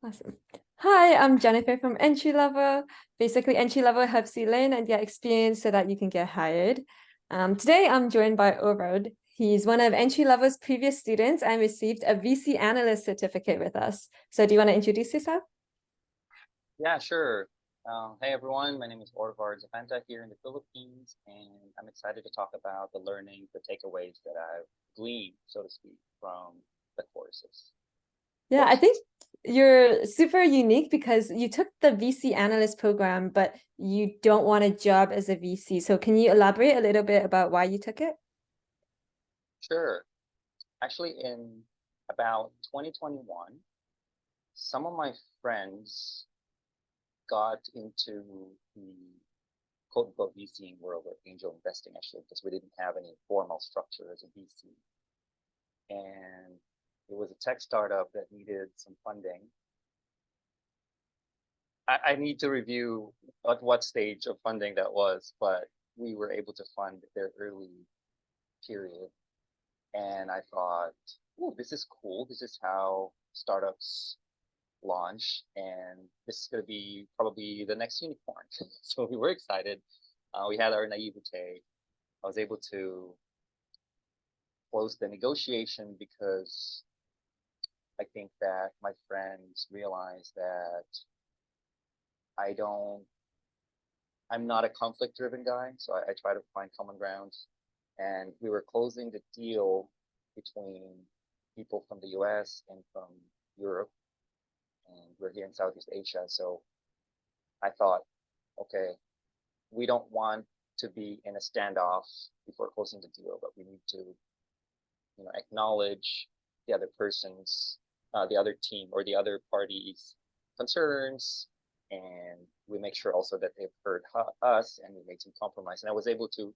Awesome. Hi, I'm Jennifer from EntryLevel. Basically, EntryLevel helps you learn and get experience so that you can get hired. Today, I'm joined by Orvard. He's one of EntryLevel's previous students and received a VC Analyst certificate with us. So do you want to introduce yourself? Yeah, sure. Hey everyone, my name is Orvard here in the Philippines, and I'm excited to talk about the learning, the takeaways that I've gleaned, so to speak, from the courses. Yeah, I think you're super unique because you took the VC Analyst Program, but you don't want a job as a VC. So can you elaborate a little bit about why you took it? Sure. Actually, in about 2021, some of my friends got into the quote-unquote VCing world or angel investing, actually, because we didn't have any formal structure as a VC. And it was a tech startup that needed some funding. I need to review at what stage of funding that was, but we were able to fund their early period. And I thought, oh, this is cool. This is how startups launch. And this is going to be probably the next unicorn. So we were excited. We had our naivete. I was able to close the negotiation because I think that my friends realized that I'm not a conflict driven guy. So I try to find common grounds. And we were closing the deal between people from the US and from Europe. And we're here in Southeast Asia. So I thought, okay, we don't want to be in a standoff before closing the deal, but we need to, acknowledge the other person's, the other team or the other party's concerns, and we make sure also that they've heard us, and we made some compromise. And I was able to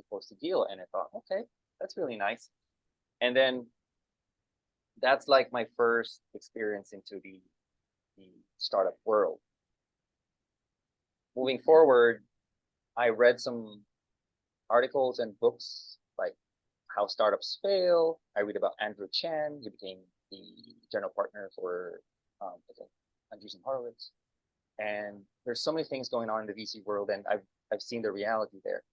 close the deal, and I thought, okay, that's really nice. And then that's like my first experience into the startup world. Moving forward, I read some articles and books like How Startups Fail. I read about Andrew Chen. He became the general partner for Andreessen Horowitz. And there's so many things going on in the VC world, and I've seen the reality there.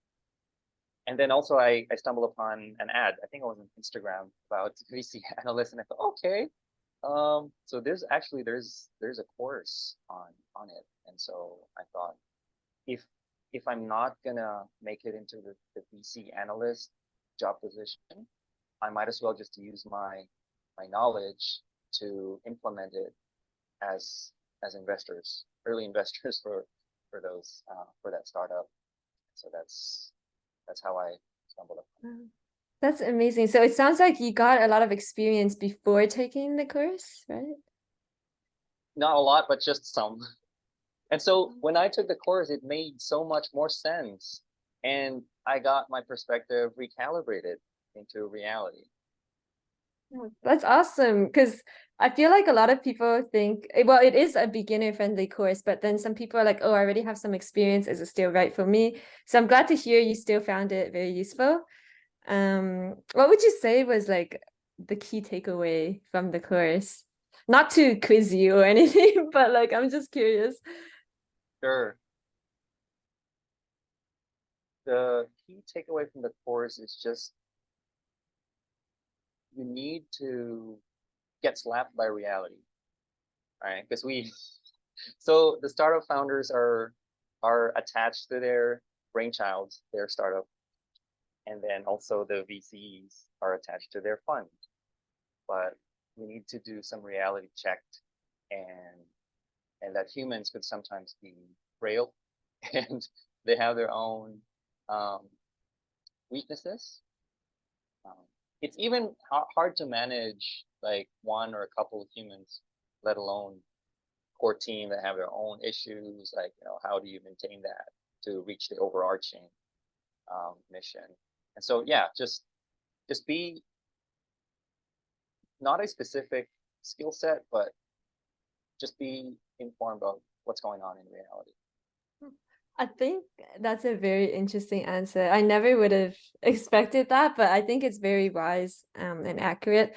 And then also I stumbled upon an ad. I think it was on Instagram about VC analysts, and I thought, okay, so there's a course on it. And so I thought, if I'm not gonna make it into the VC analyst job position, I might as well just use my knowledge to implement it as investors, early investors for those for that startup. So that's how I stumbled upon. That's amazing. So it sounds like you got a lot of experience before taking the course, right? Not a lot, but just some. And so when I took the course, it made so much more sense. And I got my perspective recalibrated into reality. That's awesome, because I feel like a lot of people think, well, it is a beginner-friendly course, but then some people are like, oh, I already have some experience. Is it still right for me? So I'm glad to hear you still found it very useful. What would you say was like the key takeaway from the course? Not to quiz you or anything, but like I'm just curious. Sure. The key takeaway from the course is just you need to get slapped by reality, right? Because so the startup founders are attached to their brainchild, their startup, and then also the VCs are attached to their fund. But we need to do some reality check, and that humans could sometimes be frail, and they have their own weaknesses. It's even hard to manage like one or a couple of humans, let alone core team that have their own issues. Like, how do you maintain that to reach the overarching mission? And so, yeah, just be not a specific skill set, but just be informed of what's going on in reality. I think that's a very interesting answer. I never would have expected that, but I think it's very wise and accurate.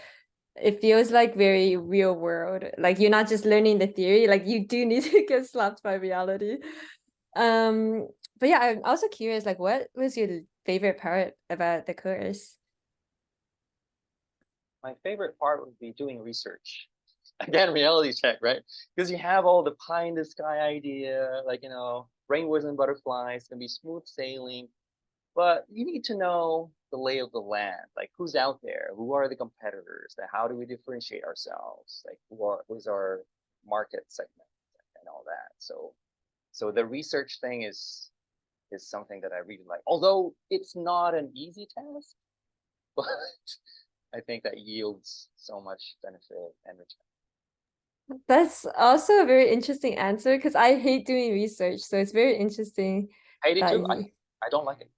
it feels like very real world. Like you're not just learning the theory, like you do need to get slapped by reality. Um, but yeah, I'm also curious, like what was your favorite part about the course? My favorite part would be doing research. Again, reality check, right? Because you have all the pie in the sky idea, like, rainbows and butterflies, can be smooth sailing, but you need to know the lay of the land, like who's out there, who are the competitors, like how do we differentiate ourselves, like who's our market segment and all that. So the research thing is something that I really like. Although it's not an easy task, but I think that yields so much benefit and return. That's also a very interesting answer because I hate doing research. So it's very interesting I did that too. you I don't like it.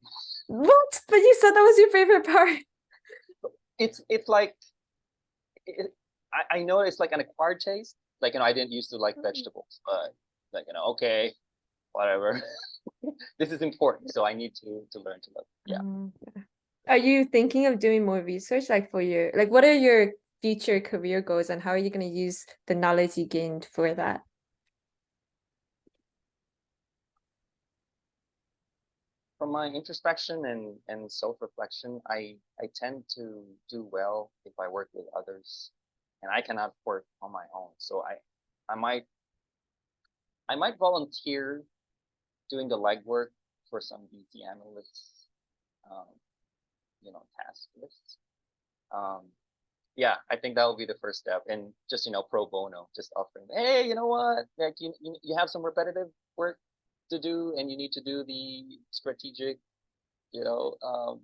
what? But you said that was your favorite part. It's like I know it's like an acquired taste. Like I didn't used to like vegetables, but like okay, whatever. This is important, so I need to learn to love. Yeah. Yeah. Are you thinking of doing more research like for your like what are your future career goals and how are you going to use the knowledge you gained for that? From my introspection and self-reflection, I tend to do well if I work with others, and I cannot work on my own. So I might I might volunteer doing the legwork for some VC analysts, um, task lists. Um, yeah, I think that will be the first step, and just pro bono, just offering, hey, you know what, like you have some repetitive work to do, and you need to do the strategic,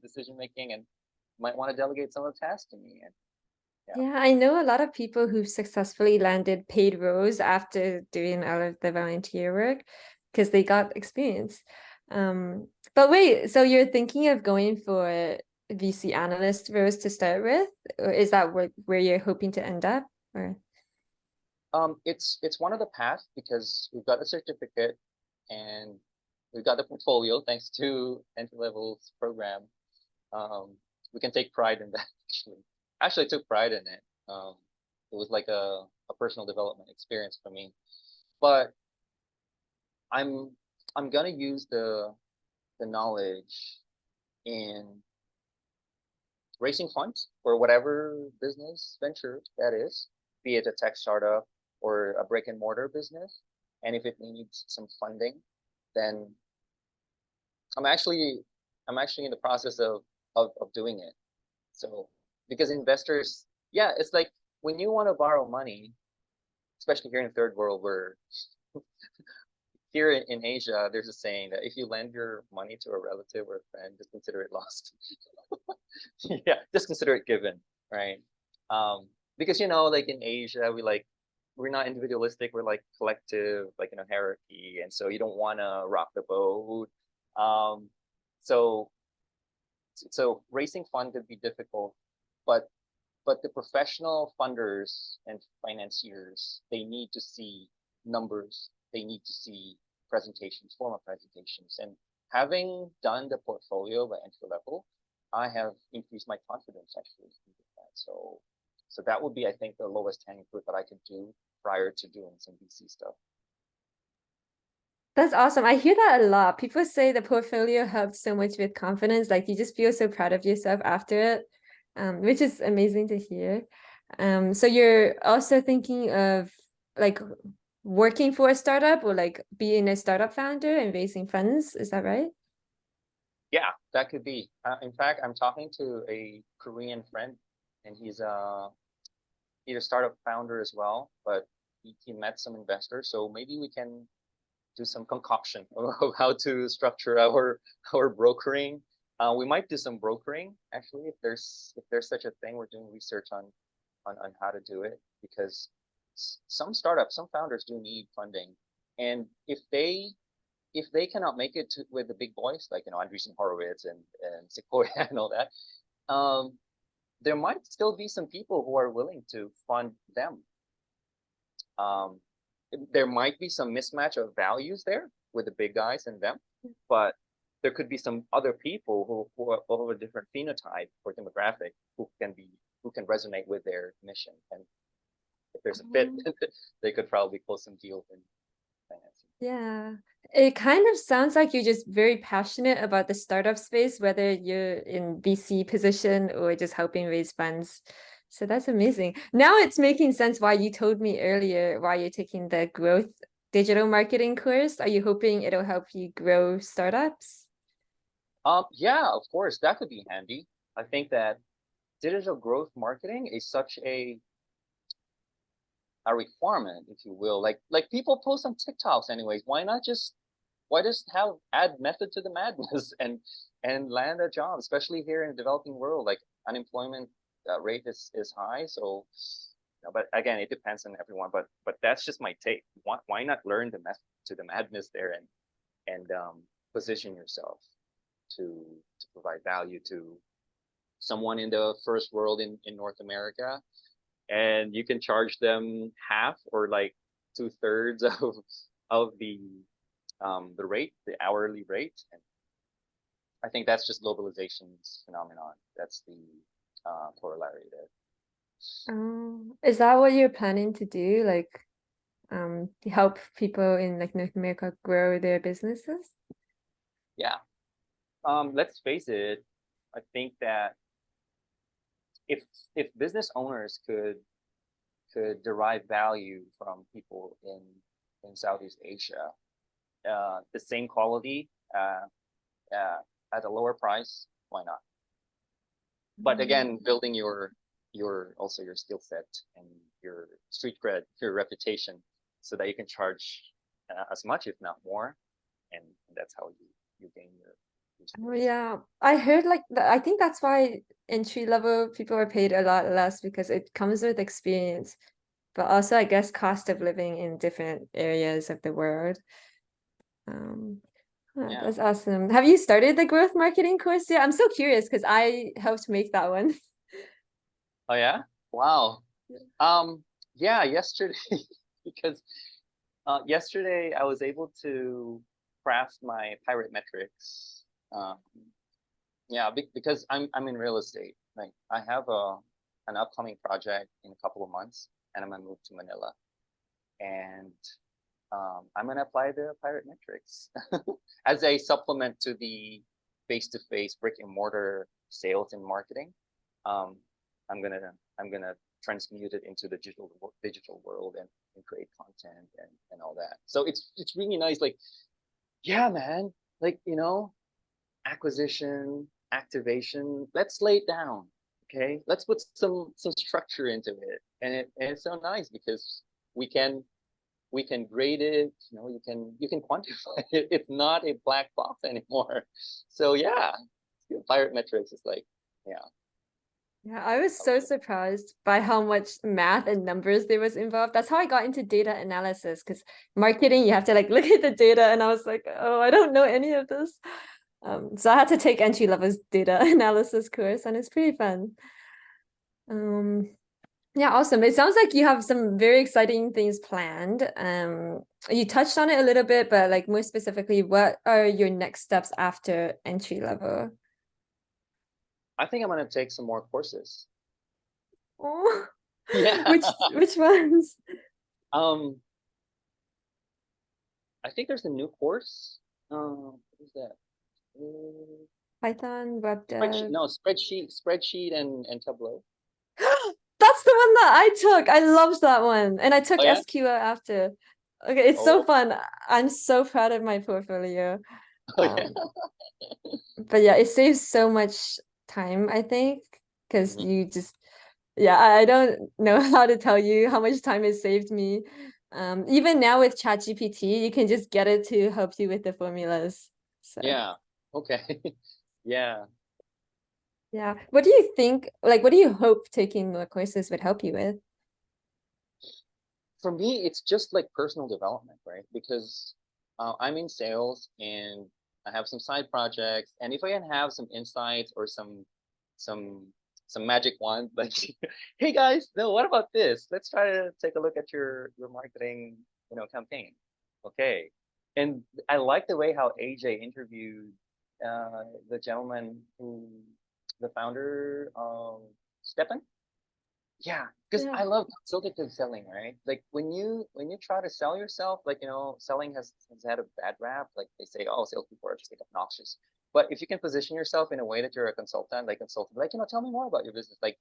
decision making, and might want to delegate some of the tasks to me. And yeah. Yeah, I know a lot of people who've successfully landed paid roles after doing all of the volunteer work because they got experience. But wait, so you're thinking of going for VC analyst roles to start with, or is that where you're hoping to end up? Or It's one of the paths because we've got a certificate and we've got the portfolio thanks to EntryLevel's program. Um, we can take pride in that. Actually, I took pride in it. It was like a personal development experience for me. But I'm I'm gonna use the knowledge in raising funds for whatever business venture that is, be it a tech startup or a brick and mortar business. And if it needs some funding, then I'm actually I'm actually in the process of doing it. So because investors, yeah, it's like when you want to borrow money, especially here in third world, where here in Asia, there's a saying that if you lend your money to a relative or a friend, just consider it lost. Yeah, just consider it given, right? Because like in Asia, we're not individualistic, we're like collective, like hierarchy, and so you don't want to rock the boat. Um, so so raising fund could be difficult, but the professional funders and financiers, they need to see numbers, they need to see presentations, formal presentations. And having done the portfolio by entry level, I have increased my confidence actually in that. So that would be, I think, the lowest hanging fruit that I could do prior to doing some VC stuff. That's awesome. I hear that a lot. People say the portfolio helps so much with confidence. Like you just feel so proud of yourself after it, which is amazing to hear. So you're also thinking of like working for a startup or like being a startup founder and raising funds. Is that right? Yeah, that could be. In fact, I'm talking to a Korean friend, and he's a startup founder as well, but he met some investors. So maybe we can do some concoction of how to structure our brokering. We might do some brokering actually if there's such a thing. We're doing research on how to do it because some startups, some founders do need funding, and if they cannot make it with the big boys like Andreessen Horowitz and Sequoia and all that, um, there might still be some people who are willing to fund them. Um, there might be some mismatch of values there with the big guys and them, but there could be some other people who have a different phenotype or demographic who can be who can resonate with their mission. And if there's a fit, they could probably close some deals and financing. Yeah. It kind of sounds like you're just very passionate about the startup space, whether you're in VC position or just helping raise funds. So that's amazing. Now it's making sense why you told me earlier why you're taking the growth digital marketing course. Are you hoping it'll help you grow startups? Yeah, of course, that could be handy. I think that digital growth marketing is such a requirement, if you will. Like people post on TikToks anyways. Why just have add method to the madness and land a job, especially here in the developing world. Like unemployment rate is high, so but again, it depends on everyone. But that's just my take. Why not learn the method to the madness there and position yourself to provide value to someone in the first world in North America, and you can charge them half or like 2/3 of the rate, the hourly rate. And I think that's just globalization's phenomenon. That's the corollary there. Is that what you're planning to do? Like, to help people in like North America grow their businesses? Yeah. Let's face it. I think that if business owners could derive value from people in Southeast Asia, the same quality at a lower price, why not? But again, building your also your skill set and your street cred, your reputation, so that you can charge as much, if not more, and that's how you gain your. Oh yeah, I heard like I think that's why entry level people are paid a lot less because it comes with experience, but also I guess cost of living in different areas of the world. Yeah. That's awesome. Have you started the growth marketing course yet? I'm so curious because I helped make that one. Oh yeah. Wow. Yeah. Yesterday, because yesterday I was able to craft my pirate metrics. Yeah, because I'm in real estate. Like I have an upcoming project in a couple of months, and I'm gonna move to Manila, and I'm gonna apply the pirate metrics as a supplement to the face-to-face brick and mortar sales and marketing. Um, I'm gonna transmute it into the digital world and create content and all that. So it's really nice. Like, yeah, man. Like acquisition, activation. Let's lay it down. Okay, let's put some structure into it, and it's so nice because we can we can grade it. You can quantify it. It's not a black box anymore. So yeah, pirate metrics is like yeah. Yeah, I was so surprised by how much math and numbers there was involved. That's how I got into data analysis because marketing, you have to like look at the data, and I was like, oh, I don't know any of this. So I had to take entry level's data analysis course, and it's pretty fun. Yeah, awesome. It sounds like you have some very exciting things planned. You touched on it a little bit, but like more specifically, what are your next steps after entry level? I think I'm gonna take some more courses. Oh, Yeah. which ones? um, I think there's a new course. What is that? Python, web Spreadsheet. dev. No, spreadsheet and Tableau. That's the one that I took. I loved that one. And I took Oh yeah. SQL after. Okay, it's so Oh, fun. I'm so proud of my portfolio. oh yeah. Um, but yeah, it saves so much time, I think, because Mhm. you just, yeah, I don't know how to tell you how much time it saved me. Even now with ChatGPT, you can just get it to help you with the formulas. So Yeah. Okay. Yeah. yeah. What do you think, like, what do you hope taking more courses would help you with? For me, it's just like personal development, right? Because I'm in sales and I have some side projects, and if I can have some insights or some some magic wand, like, hey guys, no, what about this? Let's try to take a look at your marketing, campaign. Okay, and I like the way how AJ interviewed the gentleman who the founder of Stepan. Yeah, because Yeah. I love consultative selling, right? Like when you try to sell yourself, like selling has had a bad rap. Like they say, oh, salespeople are just like obnoxious. But if you can position yourself in a way that you're a consultant, like tell me more about your business, like,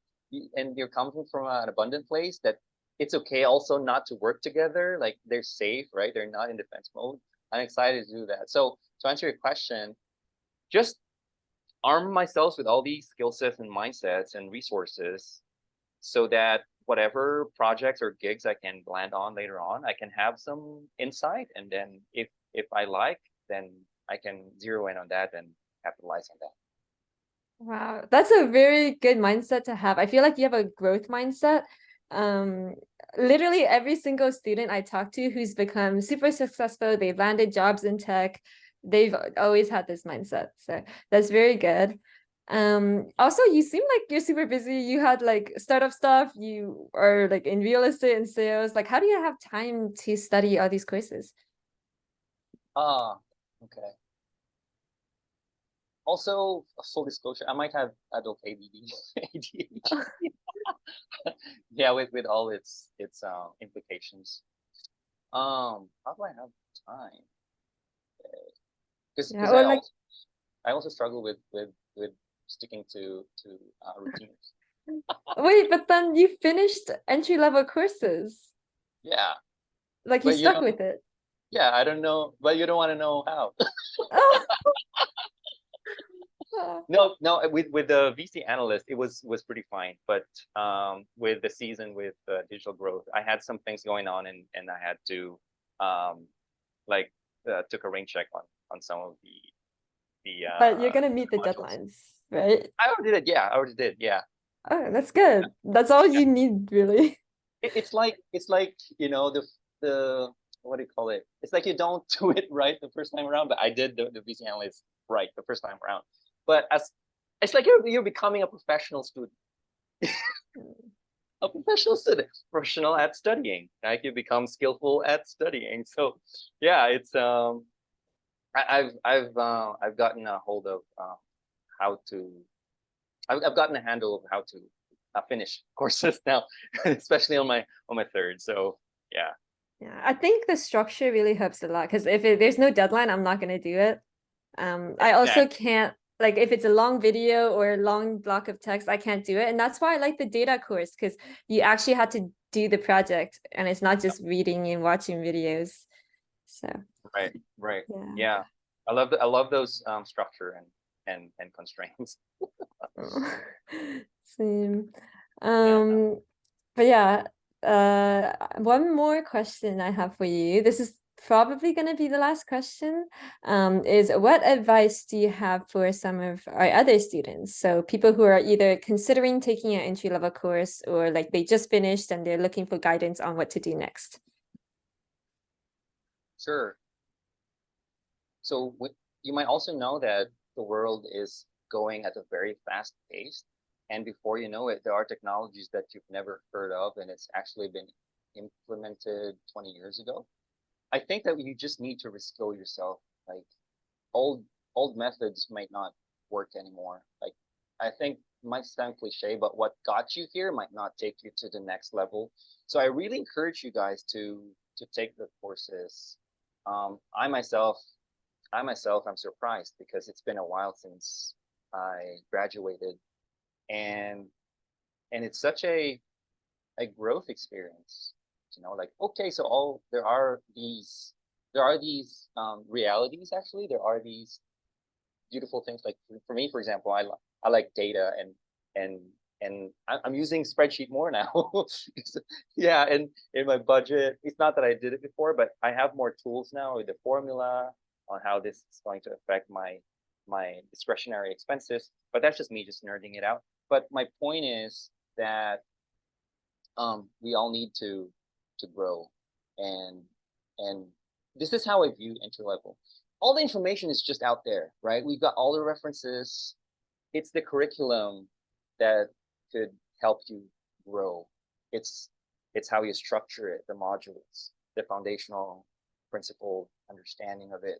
and you're coming from an abundant place that it's okay also not to work together. Like they're safe, right? They're not in defense mode. I'm excited to do that. So to answer your question, just arm myself with all these skill sets and mindsets and resources so that whatever projects or gigs I can land on later on, I can have some insight, and then if I like, then I can zero in on that and capitalize on that. Wow, that's a very good mindset to have. I feel like you have a growth mindset. Um, Literally every single student I talk to who's become super successful, they've landed jobs in tech, they've always had this mindset. So that's very good. Also you seem like you're super busy. You had like startup stuff, you are like in real estate and sales. Like, how do you have time to study all these courses? Ah, okay. Also, full disclosure, I might have adult ADD, ADHD. Yeah, with all its implications. How do I have time? Yeah, Because or like, I also struggle with sticking to routines. wait, but then you finished entry-level courses. Yeah, Like you but you stuck don't. with it. Yeah, I don't know, but you don't want to know how. Oh. No, with the VC analyst, it was pretty fine. But with the season with digital growth, I had some things going on, and I had to um, like took a rain check on some of But you're gonna meet the the modules. deadlines, right? I already did, yeah, I already did, yeah. Oh, that's good. That's all Yeah. you need, really. It's like the what do you call it? It's like you don't do it right the first time around, but I did the VC analyst right the first time around. But as it's like you're becoming a professional student, a professional student, professional at studying. Like you become skillful at studying. So yeah, it's I've gotten a hold of how to I've gotten a handle of how to finish courses now, especially on my third. So yeah, Yeah, I think the structure really helps a lot because if there's no deadline, I'm not gonna do it. I also exactly. can't, like, if it's a long video or a long block of text, I can't do it. And that's why I like the data course because you actually had to do the project and it's not just reading and watching videos. So Right, right. yeah. Yeah. I love those structure and constraints. Same. Yeah. But yeah, one more question I have for you. This is probably going to be the last question. Is what advice do you have for some of our other students? So people who are either considering taking an entry-level course or like they just finished and they're looking for guidance on what to do next. Sure. So you might also know that the world is going at a very fast pace, and before you know it, there are technologies that you've never heard of, and it's actually been implemented 20 years ago. I think that you just need to reskill yourself. Like old old methods might not work anymore. Like I think it might sound cliche, but what got you here might not take you to the next level. So I really encourage you guys to take the courses. Um, I myself, I'm surprised because it's been a while since I graduated, and it's such a growth experience. Like okay, so all there are these realities actually. There are these beautiful things. Like for me, for example, I like data and I'm using spreadsheet more now. Yeah, and in my budget, it's not that I did it before, but I have more tools now with the formula on how this is going to affect my discretionary expenses. But that's just me just nerding it out. But my point is that we all need to grow, and and this is how I view entry level. All the information is just out there, right? We've got all the references. It's the curriculum that could help you grow. It's it's how you structure it, the modules, the foundational principle understanding of it.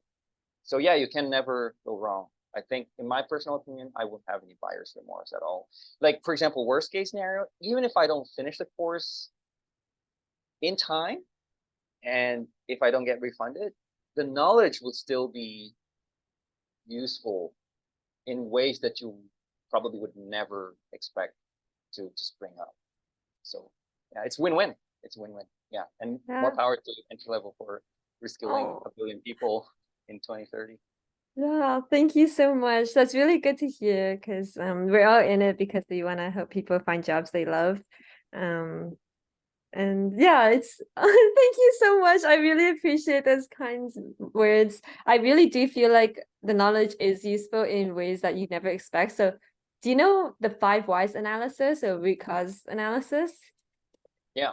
So yeah, you can never go wrong. I think, in my personal opinion, I wouldn't have any buyer's remorse at all. Like, for example, worst case scenario, even if I don't finish the course in time, and if I don't get refunded, the knowledge would still be useful in ways that you probably would never expect to spring up. So yeah, it's win-win. It's win-win. Yeah, and more power to EntryLevel for reskilling a billion people in 2030. Yeah, thank you so much. That's really good to hear, because we're all in it because we want to help people find jobs they love. And yeah, it's thank you so much. I really appreciate those kinds of words. I really do feel like the knowledge is useful in ways that you never expect. So do you know the 5 whys analysis or root cause analysis? Yeah.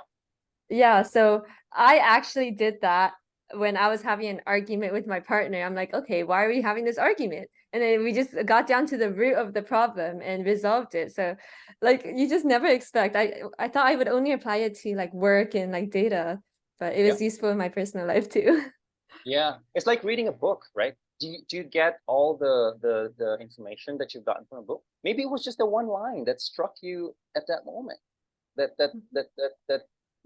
Yeah, so I actually did that when I was having an argument with my partner. I'm like, okay, why are we having this argument? And then we just got down to the root of the problem and resolved it. So like you just never expect. I thought I would only apply it to like work and like data, but it was useful in my personal life too. Yeah, it's like reading a book, right? Do you get all the information that you've gotten from a book? Maybe it was just the one line that struck you at that moment, that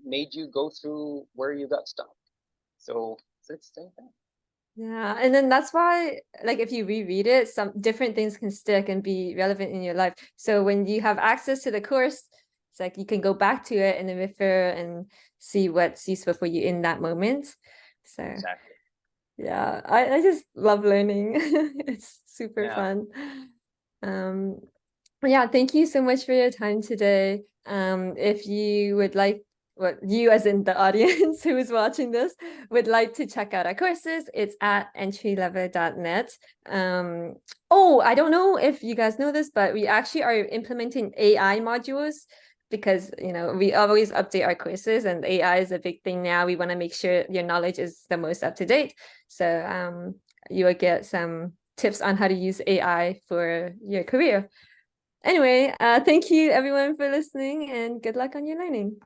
made you go through where you got stuck. So it's the same thing. Yeah, and then that's why, like, if you reread it, some different things can stick and be relevant in your life. So when you have access to the course, it's like you can go back to it and then refer and see what's useful for you in that moment. So exactly. Yeah, I just love learning. It's super fun. Yeah, thank you so much for your time today. If you would like, what you as in the audience who is watching this would like to check out our courses, it's at entrylevel.net. Oh, I don't know if you guys know this, but we actually are implementing AI modules because, you know, we always update our courses and AI is a big thing now. We want to make sure your knowledge is the most up to date. So you will get some tips on how to use AI for your career. Anyway, thank you everyone for listening and good luck on your learning.